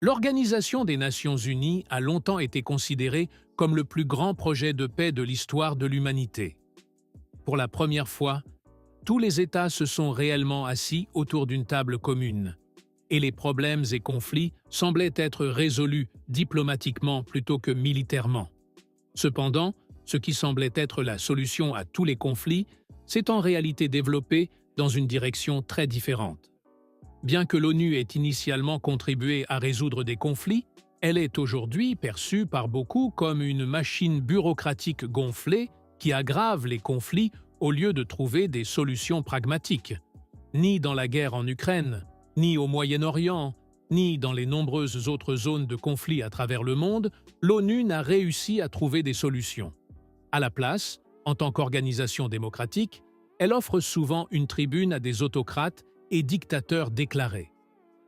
L'Organisation des Nations Unies a longtemps été considérée comme le plus grand projet de paix de l'histoire de l'humanité. Pour la première fois, tous les États se sont réellement assis autour d'une table commune, et les problèmes et conflits semblaient être résolus diplomatiquement plutôt que militairement. Cependant, ce qui semblait être la solution à tous les conflits s'est en réalité développé dans une direction très différente. Bien que l'ONU ait initialement contribué à résoudre des conflits, elle est aujourd'hui perçue par beaucoup comme une machine bureaucratique gonflée qui aggrave les conflits au lieu de trouver des solutions pragmatiques. Ni dans la guerre en Ukraine, ni au Moyen-Orient, ni dans les nombreuses autres zones de conflit à travers le monde, l'ONU n'a réussi à trouver des solutions. À la place, en tant qu'organisation démocratique, elle offre souvent une tribune à des autocrates et dictateurs déclarés.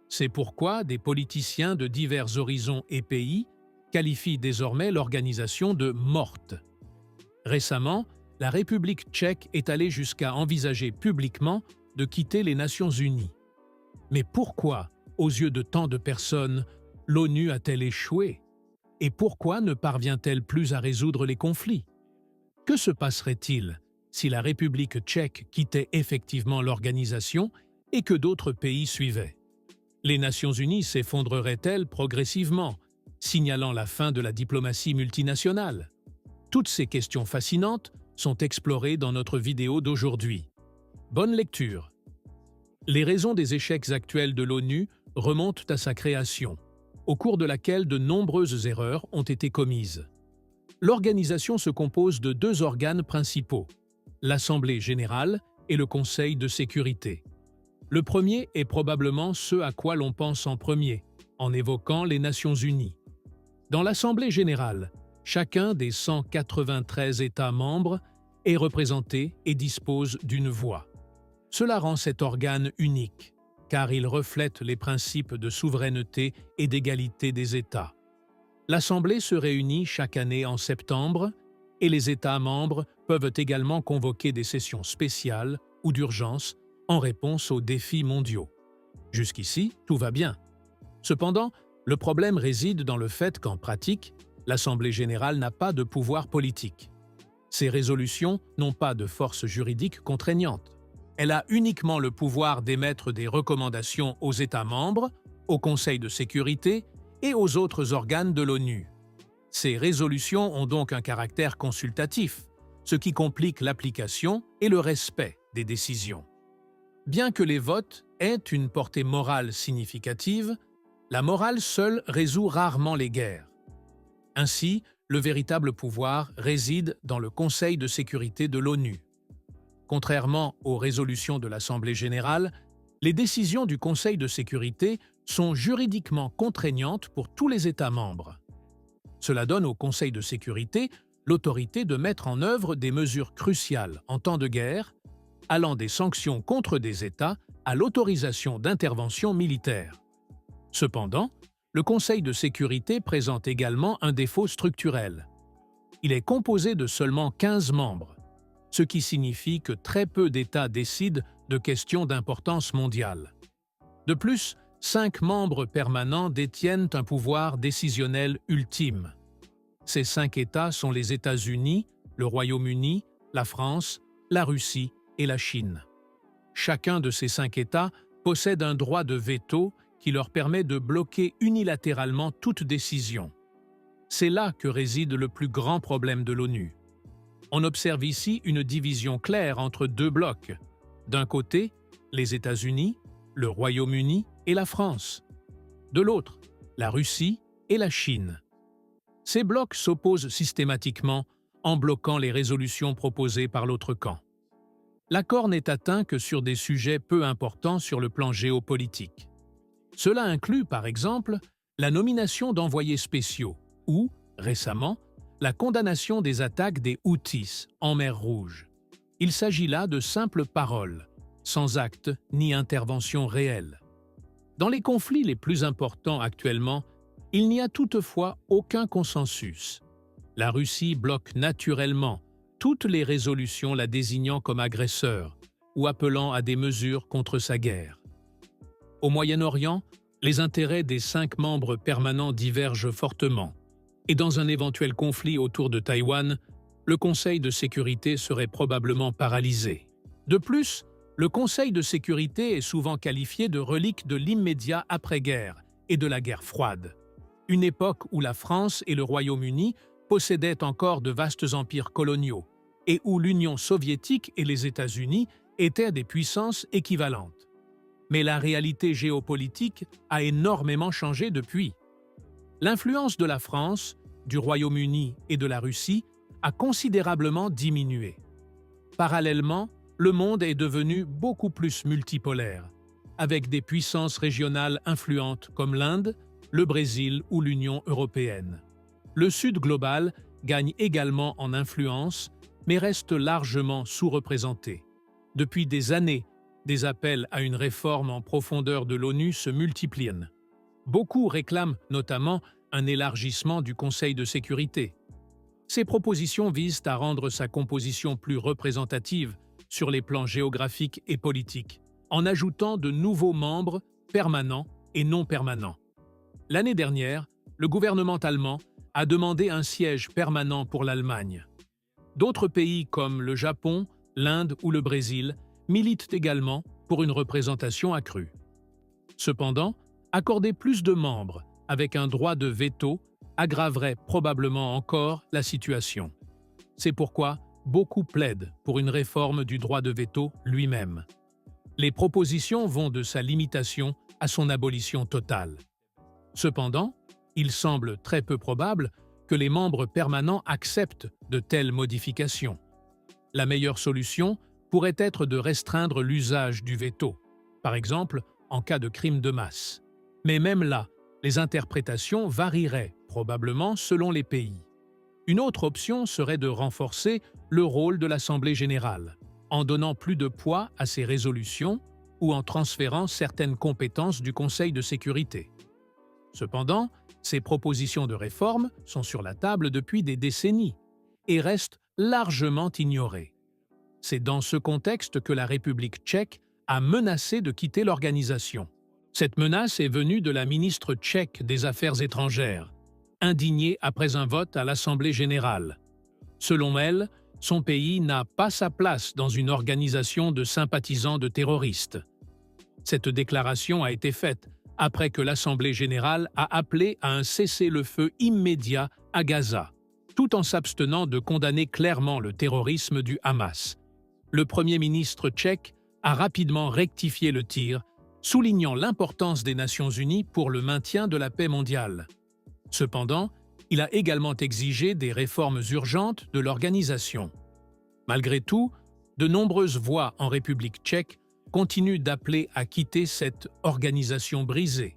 C'est pourquoi des politiciens de divers horizons et pays qualifient désormais l'organisation de morte. Récemment, la République tchèque est allée jusqu'à envisager publiquement de quitter les Nations Unies. Mais pourquoi, aux yeux de tant de personnes, l'ONU a-t-elle échoué? Et pourquoi ne parvient-elle plus à résoudre les conflits? Que se passerait-il si la République tchèque quittait effectivement l'organisation et que d'autres pays suivaient? Les Nations Unies s'effondreraient-elles progressivement, signalant la fin de la diplomatie multinationale? Toutes ces questions fascinantes sont explorées dans notre vidéo d'aujourd'hui. Bonne lecture! Les raisons des échecs actuels de l'ONU remontent à sa création, au cours de laquelle de nombreuses erreurs ont été commises. L'organisation se compose de deux organes principaux, l'Assemblée générale et le Conseil de sécurité. Le premier est probablement ce à quoi l'on pense en premier, en évoquant les Nations Unies. Dans l'Assemblée générale, chacun des 193 États membres est représenté et dispose d'une voix. Cela rend cet organe unique, car il reflète les principes de souveraineté et d'égalité des États. L'Assemblée se réunit chaque année en septembre et les États membres peuvent également convoquer des sessions spéciales ou d'urgence en réponse aux défis mondiaux. Jusqu'ici, tout va bien. Cependant, le problème réside dans le fait qu'en pratique, l'Assemblée générale n'a pas de pouvoir politique. Ces résolutions n'ont pas de force juridique contraignante. Elle a uniquement le pouvoir d'émettre des recommandations aux États membres, au Conseil de sécurité et aux autres organes de l'ONU. Ces résolutions ont donc un caractère consultatif, ce qui complique l'application et le respect des décisions. Bien que les votes aient une portée morale significative, la morale seule résout rarement les guerres. Ainsi, le véritable pouvoir réside dans le Conseil de sécurité de l'ONU. Contrairement aux résolutions de l'Assemblée générale, les décisions du Conseil de sécurité sont juridiquement contraignantes pour tous les États membres. Cela donne au Conseil de sécurité l'autorité de mettre en œuvre des mesures cruciales en temps de guerre, allant des sanctions contre des États à l'autorisation d'interventions militaires. Cependant, le Conseil de sécurité présente également un défaut structurel. Il est composé de seulement 15 membres, ce qui signifie que très peu d'États décident de questions d'importance mondiale. De plus, 5 membres permanents détiennent un pouvoir décisionnel ultime. Ces 5 États sont les États-Unis, le Royaume-Uni, la France, la Russie et la Chine. Chacun de ces 5 États possède un droit de veto qui leur permet de bloquer unilatéralement toute décision. C'est là que réside le plus grand problème de l'ONU. On observe ici une division claire entre deux blocs. D'un côté, les États-Unis, le Royaume-Uni et la France. De l'autre, la Russie et la Chine. Ces blocs s'opposent systématiquement en bloquant les résolutions proposées par l'autre camp. L'accord n'est atteint que sur des sujets peu importants sur le plan géopolitique. Cela inclut, par exemple, la nomination d'envoyés spéciaux ou, récemment, la condamnation des attaques des Houthis en mer Rouge. Il s'agit là de simples paroles, sans acte ni intervention réelle. Dans les conflits les plus importants actuellement, il n'y a toutefois aucun consensus. La Russie bloque naturellement toutes les résolutions la désignant comme agresseur ou appelant à des mesures contre sa guerre. Au Moyen-Orient, Les intérêts des 5 membres permanents divergent fortement, et dans un éventuel conflit autour de Taïwan, le Conseil de sécurité serait probablement paralysé. De plus, le Conseil de sécurité est souvent qualifié de relique de l'immédiat après-guerre et de la guerre froide, une époque où la France et le Royaume-Uni possédaient encore de vastes empires coloniaux et où l'Union soviétique et les États-Unis étaient des puissances équivalentes. Mais la réalité géopolitique a énormément changé depuis. L'influence de la France, du Royaume-Uni et de la Russie a considérablement diminué. Parallèlement, le monde est devenu beaucoup plus multipolaire, avec des puissances régionales influentes comme l'Inde, le Brésil ou l'Union européenne. Le Sud global gagne également en influence, mais reste largement sous-représenté. Depuis des années, des appels à une réforme en profondeur de l'ONU se multiplient. Beaucoup réclament notamment un élargissement du Conseil de sécurité. Ces propositions visent à rendre sa composition plus représentative sur les plans géographiques et politiques, en ajoutant de nouveaux membres permanents et non permanents. L'année dernière, le gouvernement allemand a demandé un siège permanent pour l'Allemagne. D'autres pays comme le Japon, l'Inde ou le Brésil militent également pour une représentation accrue. Cependant, accorder plus de membres avec un droit de veto aggraverait probablement encore la situation. C'est pourquoi beaucoup plaident pour une réforme du droit de veto lui-même. Les propositions vont de sa limitation à son abolition totale. Cependant, il semble très peu probable que les membres permanents acceptent de telles modifications. La meilleure solution pourrait être de restreindre l'usage du veto, par exemple en cas de crime de masse. Mais même là, les interprétations varieraient probablement selon les pays. Une autre option serait de renforcer le rôle de l'Assemblée générale, en donnant plus de poids à ses résolutions ou en transférant certaines compétences du Conseil de sécurité. Cependant, ces propositions de réforme sont sur la table depuis des décennies et restent largement ignorées. C'est dans ce contexte que la République tchèque a menacé de quitter l'organisation. Cette menace est venue de la ministre tchèque des Affaires étrangères, indignée après un vote à l'Assemblée générale. Selon elle, son pays n'a pas sa place dans une organisation de sympathisants de terroristes. Cette déclaration a été faite après que l'Assemblée générale a appelé à un cessez-le-feu immédiat à Gaza, tout en s'abstenant de condamner clairement le terrorisme du Hamas. Le Premier ministre tchèque a rapidement rectifié le tir, soulignant l'importance des Nations unies pour le maintien de la paix mondiale. Cependant, il a également exigé des réformes urgentes de l'organisation. Malgré tout, de nombreuses voix en République tchèque continuent d'appeler à quitter cette organisation brisée.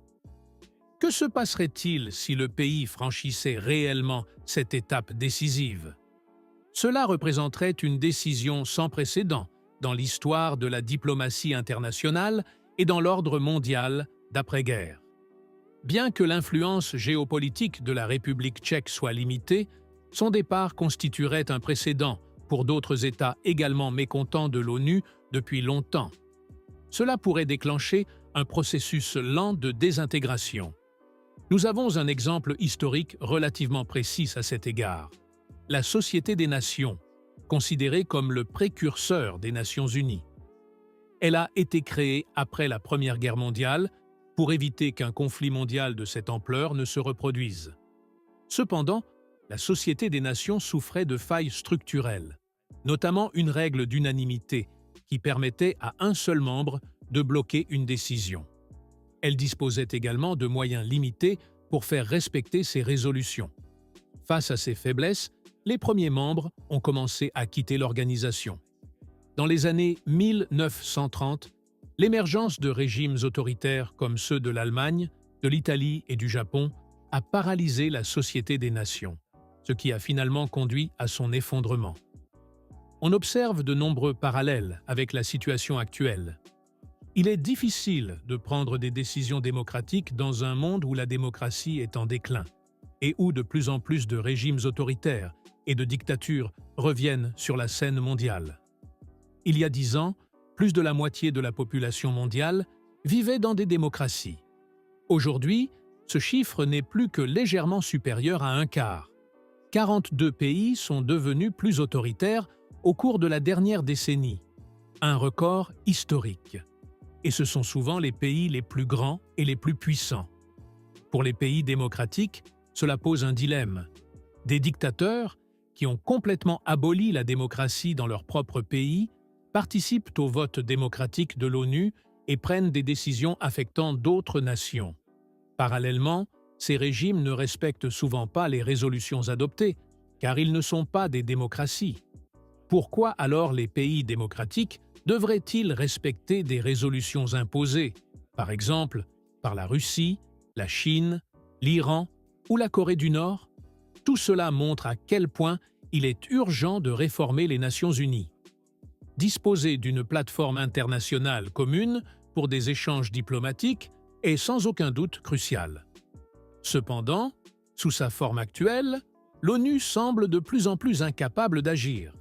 Que se passerait-il si le pays franchissait réellement cette étape décisive? Cela représenterait une décision sans précédent dans l'histoire de la diplomatie internationale et dans l'ordre mondial d'après-guerre. Bien que l'influence géopolitique de la République tchèque soit limitée, son départ constituerait un précédent pour d'autres États également mécontents de l'ONU depuis longtemps. Cela pourrait déclencher un processus lent de désintégration. Nous avons un exemple historique relativement précis à cet égard. La Société des Nations, considérée comme le précurseur des Nations Unies. Elle a été créée après la Première Guerre mondiale pour éviter qu'un conflit mondial de cette ampleur ne se reproduise. Cependant, la Société des Nations souffrait de failles structurelles, notamment une règle d'unanimité qui permettait à un seul membre de bloquer une décision. Elle disposait également de moyens limités pour faire respecter ses résolutions. Face à ces faiblesses, les premiers membres ont commencé à quitter l'organisation. Dans les années 1930, l'émergence de régimes autoritaires comme ceux de l'Allemagne, de l'Italie et du Japon a paralysé la Société des Nations, ce qui a finalement conduit à son effondrement. On observe de nombreux parallèles avec la situation actuelle. Il est difficile de prendre des décisions démocratiques dans un monde où la démocratie est en déclin et où de plus en plus de régimes autoritaires et de dictatures reviennent sur la scène mondiale. Il y a 10 ans, plus de la moitié de la population mondiale vivait dans des démocraties. Aujourd'hui, ce chiffre n'est plus que légèrement supérieur à un quart. 42 pays sont devenus plus autoritaires au cours de la dernière décennie, un record historique. Et ce sont souvent les pays les plus grands et les plus puissants. Pour les pays démocratiques, cela pose un dilemme. Des dictateurs, qui ont complètement aboli la démocratie dans leur propre pays, participent au vote démocratique de l'ONU et prennent des décisions affectant d'autres nations. Parallèlement, ces régimes ne respectent souvent pas les résolutions adoptées, car ils ne sont pas des démocraties. Pourquoi alors les pays démocratiques devraient-ils respecter des résolutions imposées, par exemple par la Russie, la Chine, l'Iran ou la Corée du Nord? Tout cela montre à quel point il est urgent de réformer les Nations Unies. Disposer d'une plateforme internationale commune pour des échanges diplomatiques est sans aucun doute crucial. Cependant, sous sa forme actuelle, l'ONU semble de plus en plus incapable d'agir.